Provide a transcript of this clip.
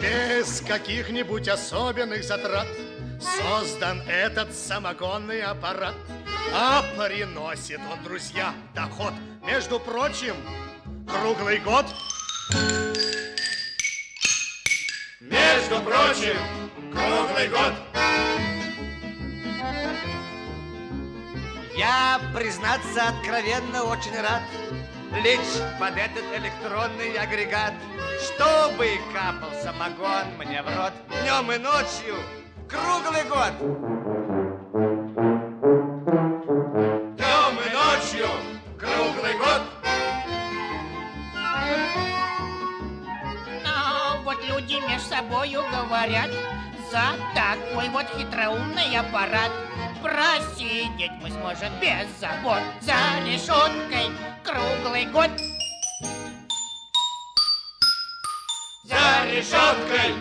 Без каких-нибудь особенных затрат создан этот самогонный аппарат. А приносит он, друзья, доход, между прочим, круглый год. Между прочим, круглый год. Я, признаться, откровенно очень рад лечь под этот электронный агрегат, чтобы капал самогон мне в рот днем и ночью круглый год. Днем и ночью круглый год. Но вот люди между собою говорят, за такой вот хитроумный аппарат просидеть мы сможем без забот за решеткой круглый год. За решеткой